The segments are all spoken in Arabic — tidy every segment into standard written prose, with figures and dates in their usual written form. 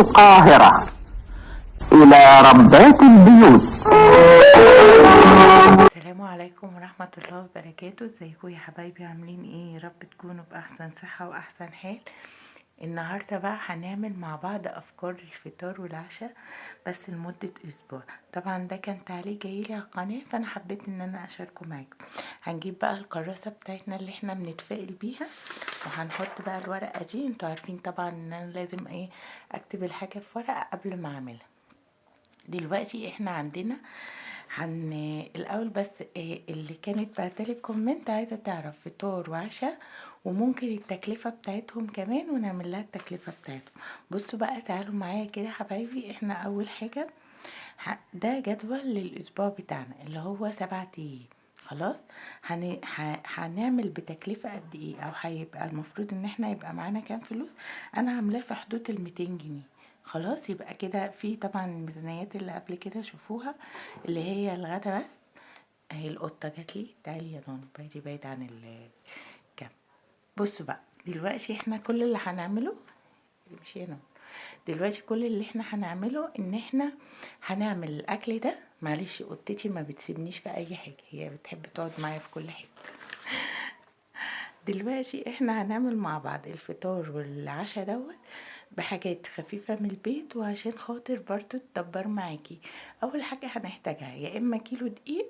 القاهرة إلى ربات البيوت. السلام عليكم ورحمة الله وبركاته. ازيكم يا حبايبي؟ عاملين ايه؟ يا رب تكونوا بأحسن صحة وأحسن حال. النهاردة بقى هنعمل مع بعض أفكار الفطار والعشاء بس لمدة أسبوع. طبعا ده كان تعليق جايلي على القناة، فأنا حبيت إن أنا أشاركه معاكم. هنجيب بقى الكراسة بتاعتنا اللي احنا بنتفائل بيها، وهنحط بقى الورقة دي. انتوا عارفين طبعا إن أنا لازم أكتب الحاجة في ورقة قبل ما أعملها. دلوقتي احنا عندنا الاول بس اللي كانت بعتلي كومنت عايزه تعرف فطار وعشاء وممكن التكلفه بتاعتهم كمان، ونعمل لها التكلفه بتاعتهم. بصوا بقى، تعالوا معايا كده حبايبي. احنا اول حاجه ده جدول للاسبوع بتاعنا اللي هو 7 ايام. خلاص، هنعمل بتكلفه قد ايه، او هيبقى المفروض ان احنا يبقى معانا كام فلوس. انا عاملاه في حدود 200 جنيه. خلاص، يبقى كده في طبعا الميزانيات اللي قبل كده شوفوها، اللي هي الغدا بس. اهي القطه جاتلي، تعالي يا نونو، بعيد عن الكام. بصوا بقى، دلوقتي احنا كل اللي هنعمله، مش يا نونو، دلوقتي كل اللي احنا هنعمله ان احنا هنعمل الاكل ده. معلش قطتي ما بتسيبنيش في اي حاجه، هي بتحب تقعد معايا في كل حته. دلوقتي احنا هنعمل مع بعض الفطار والعشاء دوت بحاجات خفيفة من البيت، وعشان خاطر برضو تدبر معاكي. اول حاجة هنحتاجها يا اما كيلو دقيق.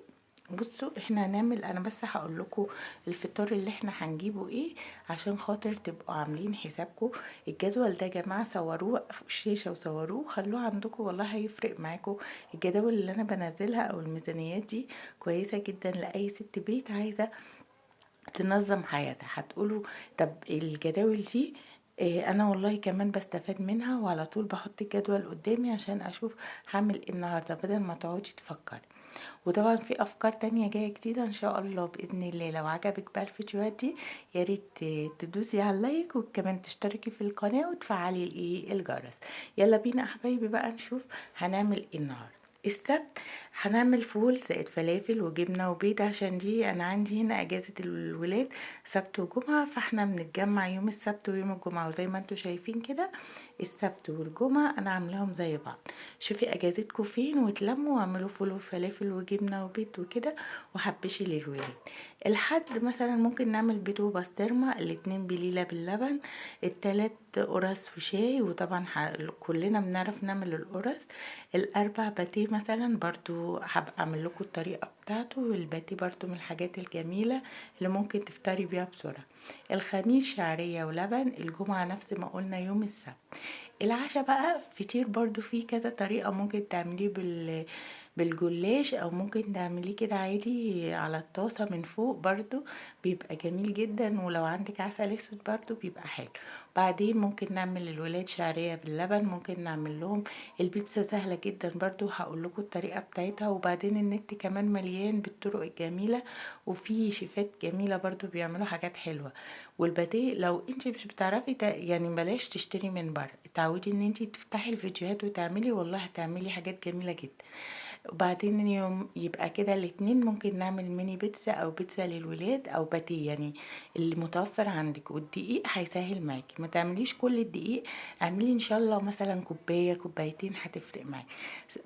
بصوا احنا هنعمل، انا بس هقول لكم الفطار اللي احنا هنجيبه ايه عشان خاطر تبقوا عاملين حسابكم. الجدول ده يا جماعه صوروه في الشاشه وصوروه خلوه عندكم، والله هيفرق معاكم. الجداول اللي انا بنزلها او الميزانيات دي كويسه جدا لاي ست بيت عايزه تنظم حياتها. هتقولوا طب الجداول دي انا والله كمان بستفاد منها، وعلى طول بحط الجدول قدامي عشان اشوف هعمل ايه النهارده بدل ما تقعدي تفكري. وطبعا في افكار تانية جايه جديده ان شاء الله باذن الله. لو عجبك بقى الفيديوهات دي يا ريت تدوسي على اللايك، وكمان تشتركي في القناه وتفعلي الجرس. يلا بينا يا حبايبي بقى نشوف هنعمل ايه النهارده. السبت هنعمل فول زائد فلافل وجبنه وبيض، عشان دي انا عندي هنا اجازه الولاد سبت وجمعه، فاحنا بنتجمع يوم السبت ويوم الجمعه. وزي ما انتوا شايفين كده السبت والجمعه انا عاملاهم زي بعض. شوفي اجازتكم فين وتلموا واعملوا فول وفلافل وجبنه وبيض وكده، وحبشي للولاد. الحد مثلا ممكن نعمل بيض وبسطرمه، الاتنين بليله باللبن، التلات قرص وشاي. وطبعا كلنا بنعرف نعمل القرص. الاربع باتيه مثلا برضو هبقى اعمل لكم الطريقه بتاعته. والباتيه برضو من الحاجات الجميله اللي ممكن تفطري بيها بسرعه. الخميس شعريه ولبن، الجمعه نفس ما قلنا يوم السبت. العشاء بقى فطير برضو فيه كذا طريقة. ممكن تعمليه بالجلاش، او ممكن تعمليه كده عادي على الطاسة من فوق، برضو بيبقى جميل جدا. ولو عندك عسل اسود برضو بيبقى حلو. بعدين ممكن نعمل للولاد شعرية باللبن، ممكن نعمل لهم البيتزا سهلة جدا برضو، هقول لكم الطريقة بتاعتها. وبعدين النت كمان مليان بالطرق الجميلة، وفي شيفات جميلة برضو بيعملوا حاجات حلوة. والباتيه لو انت مش بتعرفي يعني بلاش تشتري من بره، اتعودي ان انت تفتحي الفيديوهات وتعملي، والله هتعملي حاجات جميلة جدا. وبعدين يوم يبقى كده الاتنين ممكن نعمل ميني بيتزا او بيتزا للولاد او باتيه، يعني اللي متوفر عندك. والدقيق هيسهل معاكي، ما تعمليش كل الدقيق، اعملي ان شاء الله مثلا كوبايه كوبايتين هتفرق معاكي.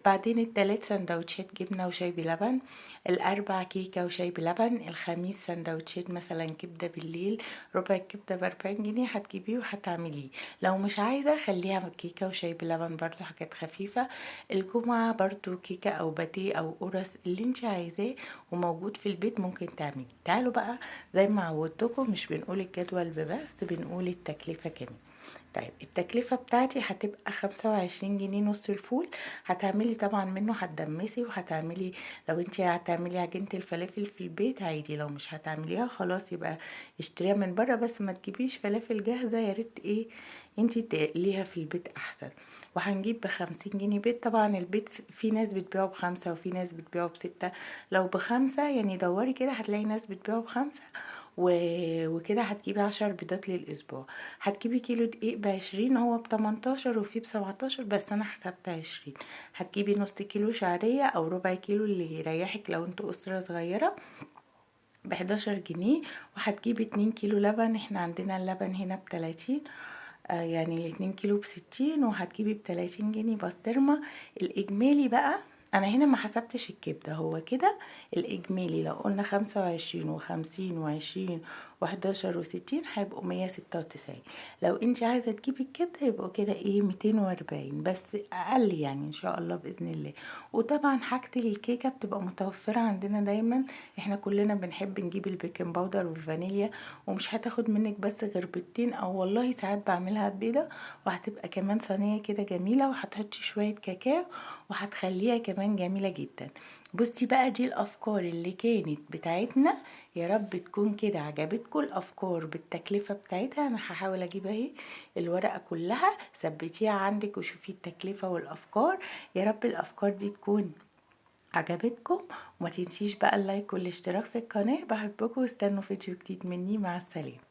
بعدين التلات سندوتشات جبنه وشاي بلبن، الاربع كيكه وشاي بلبن. الخميس سندوتشات مثلا كبده بالليل، ربع الكبده ب40 جنيه هتجيبيه وهتعمليه. لو مش عايزه خليها كيكه وشاي بلبن برضو، حاجات خفيفه. الجمعة برضو كيكة او باتيه او قرص اللي انت عايزاه وموجود في البيت ممكن تعملي. تعالوا بقى زي ما عودتكم، مش بنقول الجدول بس، بنقول التكلفة كمان. طيب التكلفة بتاعتي هتبقى 25 جنيه نص الفول. هتعملي طبعا منه، هتدمسي وهتعملي. لو انت هتعملي عجينة الفلافل في البيت عادي، لو مش هتعمليها خلاص يبقى اشتريها من بره. بس ما تجيبيش فلافل جاهزة، يا ريت انت تقليها في البيت احسن. وهنجيب ب50 جنيه بيض. طبعا البيض في ناس بتبيعه ب5 وفي ناس بتبيعه ب6. لو ب5 يعني دوري كده هتلاقي ناس بتبيعه ب5 وكده هتجيبي 10 بيضات للأسبوع. هتجيبي كيلو دقيق ب20، هو ب18 وفيه ب17 بس أنا حسبت 20. هتجيبي نص كيلو شعرية أو ربع كيلو اللي يريحك لو انتوا أسرة صغيرة ب11 جنيه. وهتجيبي 2 كيلو لبن، احنا عندنا اللبن هنا ب30. يعني الاتنين كيلو ب60 وهتجيبي ب30 جنيه بسطرمة. الإجمالي بقى أنا هنا ما حسبتش الكبدة، هو كده الإجمالي لو قلنا 25 و50 و20 و11 و60 هيبقوا 196. لو انت عايزة تجيبي الكبدة يبقوا كده ايه 240 بس أقل يعني إن شاء الله بإذن الله. وطبعا حاجة الكيكة بتبقى متوفرة عندنا دايما، احنا كلنا بنحب نجيب البيكنج باودر والفانيليا، ومش هتاخد منك بس غير بيضتين، او والله ساعات بعملها بيضة، وهتبقى كمان صينية كده جميلة، وهتحطي شوية كاكاو وهتخليها كمان جميلة جدا. بصي بقى دي الافكار اللي كانت بتاعتنا، يا رب تكون كده عجبتكم الافكار بالتكلفة بتاعتها. انا هحاول اجيب اهي الورقة كلها، ثبتيها عندك وشوفي التكلفة والافكار. يا رب الافكار دي تكون عجبتكم، وما تنسيش بقى اللايك والاشتراك في القناة. بحبكم واستنوا فيديو جديد مني، مع السلامة.